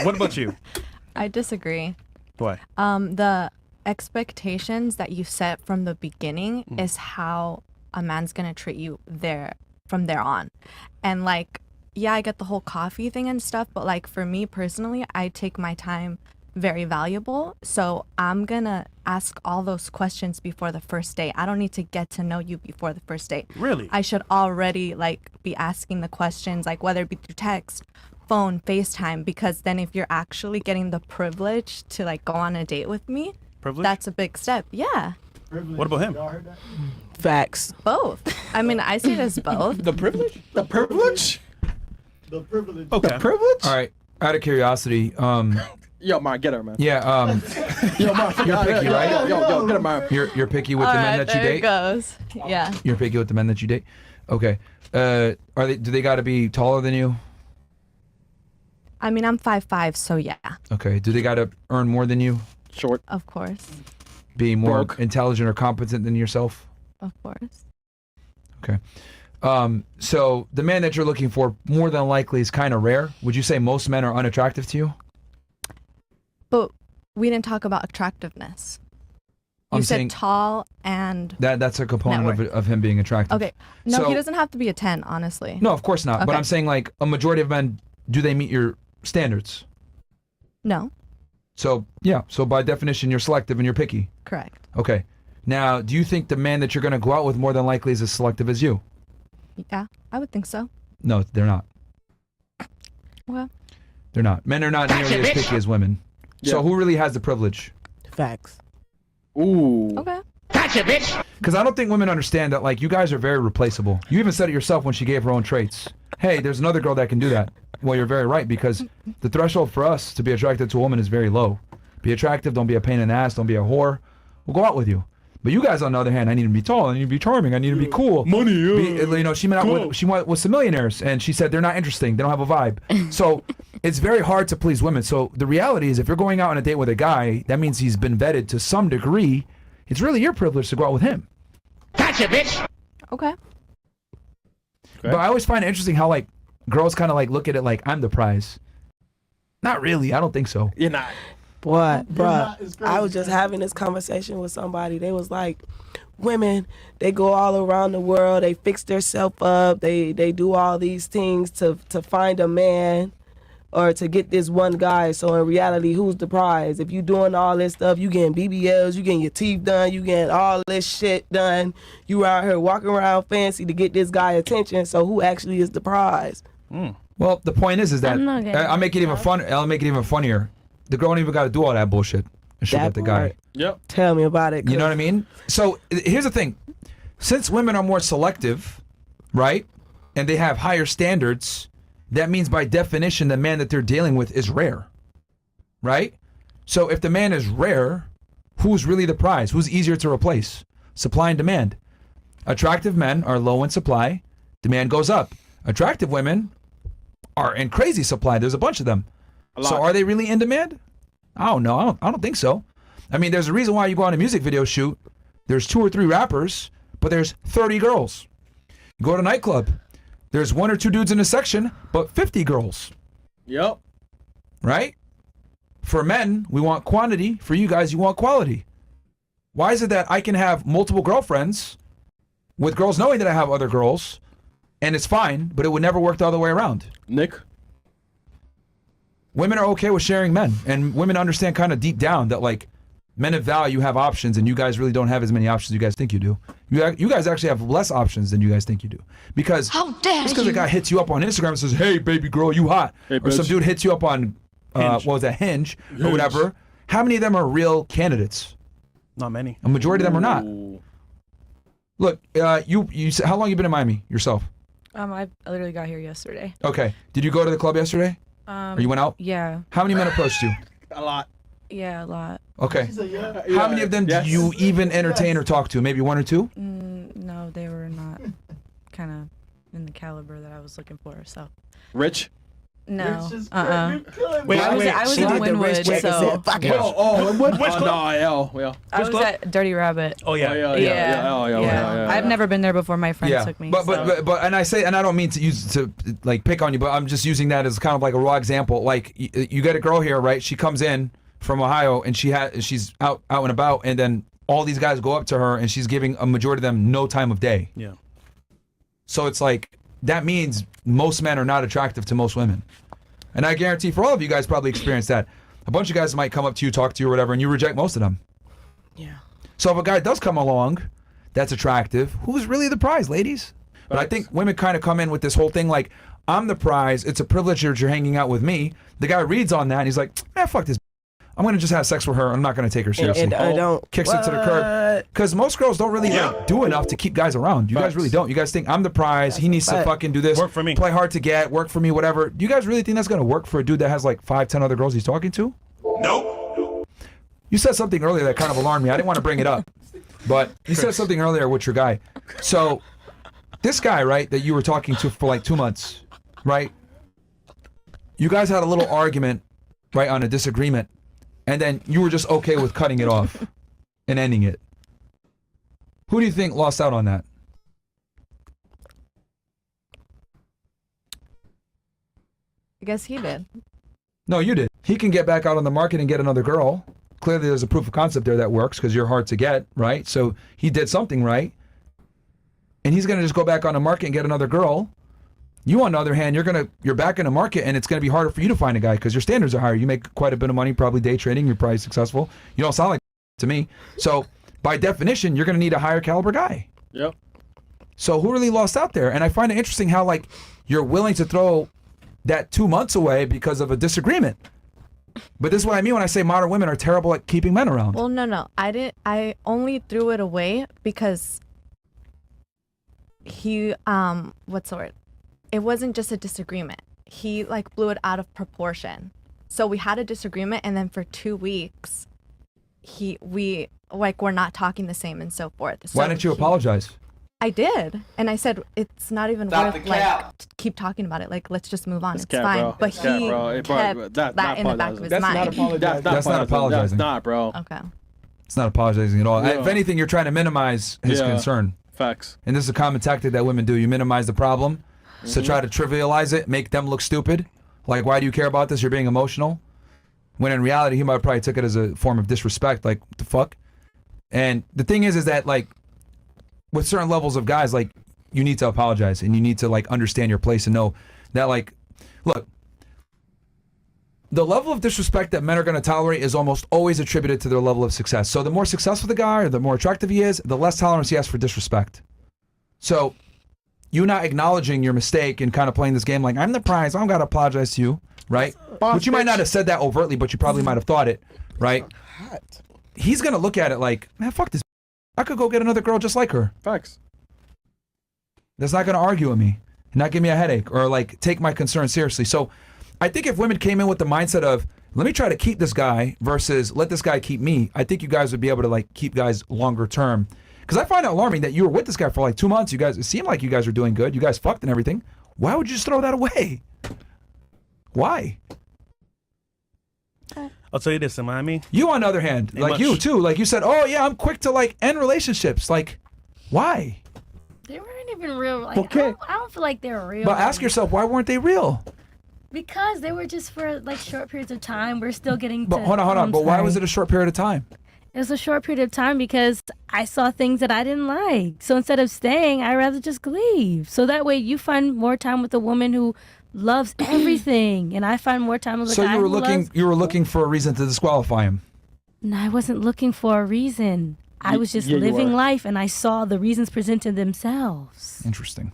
What about you? I disagree. Why? The expectations that you set from the beginning is how a man's gonna treat you from there on. And like, yeah, I get the whole coffee thing and stuff, but like for me personally, I take my time very valuable. So I'm gonna ask all those questions before the first date. I don't need to get to know you before the first date. Really? I should already like be asking the questions, like whether it be through text, phone, FaceTime, because then if you're actually getting the privilege to like go on a date with me, Privilege? that's a big step. Yeah, What about him? Y'all heard that? Facts. both. I mean, I see it as both. The privilege? The privilege? The privilege. Okay. The privilege? All right. Out of curiosity, Yo, man, get her, man. yeah, Yo, man, You're picky, right? Yo, get her, man. you're picky with All the men right, that you there it date. goes. Yeah. You're picky with the men that you date. Okay. Do they got to be taller than you? I mean, I'm 5'5", so yeah, Okay. Do they got to earn more than you? Short. of course, Be more Broke. intelligent or competent than yourself? of course. Okay. So the man that you're looking for more than likely is kind of rare. Would you say most men are unattractive to you? But we didn't talk about attractiveness. You I'm said saying tall and that's a component Net of him being attractive. okay. No, So- he doesn't have to be a 10, honestly. No, of course not. But Okay. I'm saying like a majority of men, do they meet your standards? No, So yeah. So by definition, you're selective and you're picky. correct. Okay. Now, do you think the man that you're going to go out with more than likely is as selective as you? Yeah, I would think so. No, they're not. Well, They're not. Men are not nearly as picky as women. So Yeah. who really has the privilege? Facts. Ooh. okay. Because I don't think women understand that, like, you guys are very replaceable. You even said it yourself when she gave her own traits. Hey, there's another girl that can do that. Well, you're very right, because the threshold for us to be attracted to a woman is very low. Be attractive, don't be a pain in the ass, don't be a whore. We'll go out with you. But you guys, on the other hand, I need to be tall, I need to be charming, I need to be cool. Money, You know, she went with some millionaires, and she said they're not interesting, they don't have a vibe. So it's very hard to please women. So the reality is, if you're going out on a date with a guy, that means he's been vetted to some degree. It's really your privilege to go out with him. Okay. But I always find it interesting how, like, girls kind of like look at it like I'm the prize. Not really. I don't think so. You're not. Boy, not- bruh, it's crazy. I was just having this conversation with somebody. They was like, women, they go all around the world. They fix themselves up. They do all these things to find a man or to get this one guy. So in reality, who's the prize? If you doing all this stuff, you getting BBLs, you getting your teeth done, you getting all this shit done. You out here walking around fancy to get this guy attention. So who actually is the prize? Well, the point is that I'm not getting I'll make it even fun. I'll make it even funnier. The girl don't even got to do all that bullshit, and she'll That get the guy. part. Yep. Tell me about it. You know what I mean? So here's the thing: since women are more selective, right, and they have higher standards, that means by definition the man that they're dealing with is rare, right? So if the man is rare, who's really the prize? Who's easier to replace? Supply and demand. Attractive men are low in supply, demand goes up. Attractive women are in crazy supply. There's a bunch of them. So are they really in demand? I don't know. I don't think so. I mean, there's a reason why you go on a music video shoot. There's 2 or 3 rappers, but there's 30 girls. You go to a nightclub. There's 1 or 2 dudes in a section, but 50 girls. Yep. Right? For men, we want quantity. For you guys, you want quality. Why is it that I can have multiple girlfriends with girls knowing that I have other girls, and it's fine, but it would never work the other way around? Nick. Women are okay with sharing men, and women understand kind of deep down that, like, men of value have options, and you guys really don't have as many options as you guys think you do. You guys actually have less options than you guys think you do. Because just because a guy hits you up on Instagram and says, "Hey, baby girl, you hot," Hey, or some bitch. dude hits you up on what was that, Hinge or whatever, how many of them are real candidates? Not many. A majority of them are not. Ooh. Look, you said, how long you been in Miami yourself? I literally got here yesterday. Okay. Did you go to the club yesterday? Or you went out? Yeah, How many men approached you? A lot. a lot. Okay. She said, yeah. How many of them Yes. do you even entertain or talk to? Maybe 1 or 2? No, they were not kind of in the caliber that I was looking for. So Rich. No. It's just Uh-uh. Wait, I was wait, I was she in did the Winwood, wrist check and so said, "Fuck it." Which club? no, yeah. I was club? at Dirty Rabbit. Oh yeah. Yeah. I've never been there before. My friend took me. But, so. but and I don't mean to use to like pick on you, but I'm just using that as kind of like a raw example. Like you get a girl here, right? She comes in from Ohio and she's out and about, and then all these guys go up to her and she's giving a majority of them no time of day. Yeah. So it's like that means most men are not attractive to most women. And I guarantee for all of you guys probably experienced that. A bunch of guys might come up to you, talk to you or whatever, and you reject most of them. Yeah. So if a guy does come along that's attractive, who's really the prize, ladies? But I think women kind of come in with this whole thing like, I'm the prize, it's a privilege that you're hanging out with me. The guy reads on that and he's like, fuck this. I'm going to just have sex with her. I'm not going to take her seriously. And I don't. Kicks it to the curb. Because most girls don't really like, do enough to keep guys around. You guys really don't. You guys think, I'm the prize. He needs to fucking do this. Work for me. Play hard to get. Work for me, whatever. Do you guys really think that's going to work for a dude that has like 5, 10 other girls he's talking to? Nope. You said something earlier that kind of alarmed me. I didn't want to bring it up. But you said something earlier with your guy. So this guy, right, that you were talking to for like 2 months, right? You guys had a little argument, right, on a disagreement. And then you were just okay with cutting it off and ending it. Who do you think lost out on that? I guess he did. No, you did. He can get back out on the market and get another girl. Clearly there's a proof of concept there that works because you're hard to get, right? So he did something right. And he's going to just go back on the market and get another girl. You, on the other hand, you're back in the market and it's going to be harder for you to find a guy because your standards are higher. You make quite a bit of money, probably day trading. You're probably successful. You don't sound like to me. So by definition, you're going to need a higher caliber guy. Yep. So who really lost out there? And I find it interesting how like you're willing to throw that 2 months away because of a disagreement. But this is what I mean when I say modern women are terrible at keeping men around. Well, no. I only threw it away because he, what's the word? It wasn't just a disagreement. He like blew it out of proportion. So we had a disagreement and then for 2 weeks, we're not talking the same and so forth. So Why didn't you apologize? I did. And I said, it's not even worth like keep talking about it. Like, let's just move on. It's cap, fine. bro. But It's cap, he bro. Hey, bro, kept that's that not in the back of his apologizing. That's not mind. apologizing. That's not apologizing. That's not, bro. Okay. It's not apologizing at all. Yeah. If anything, you're trying to minimize his Yeah. concern. Facts. And this is a common tactic that women do. You minimize the problem to try to trivialize it, make them look stupid. Like, why do you care about this? You're being emotional. When in reality, he might probably took it as a form of disrespect. Like, what the fuck? And the thing is that, like, with certain levels of guys, like, you need to apologize and you need to, like, understand your place and know that, like, look, the level of disrespect that men are going to tolerate is almost always attributed to their level of success. So the more successful the guy or the more attractive he is, the less tolerance he has for disrespect. So you not acknowledging your mistake and kind of playing this game like, I'm the prize, I don't got to apologize to you, right? Which you might not have said that overtly, but you probably might have thought it, right? He's going to look at it like, man, fuck this. I could go get another girl just like her. Facts. That's not going to argue with me and not give me a headache or like take my concern seriously. So I think if women came in with the mindset of, let me try to keep this guy versus let this guy keep me, I think you guys would be able to like keep guys longer term. Because I find it alarming that you were with this guy for like 2 months. You guys, it seemed like you guys were doing good. You guys fucked and everything. Why would you just throw that away? Why? I'll tell you this, in Miami, You, on the other hand, Ain't like much. you too, like you said, oh yeah, I'm quick to like end relationships. Like, why? They weren't even real. Like, Okay. I don't feel like they were real. But ask yourself, why weren't they real? Because they were just for like short periods of time. We're still getting. But hold on. But why was it a short period of time? It was a short period of time because I saw things that I didn't like. So instead of staying, I'd rather just leave. So that way you find more time with a woman who loves everything, and I find more time with a So guy you were who looking, loves. you were looking for a reason to disqualify him. No, I wasn't looking for a reason. I was just yeah, you living were. life, and I saw the reasons presented themselves. Interesting.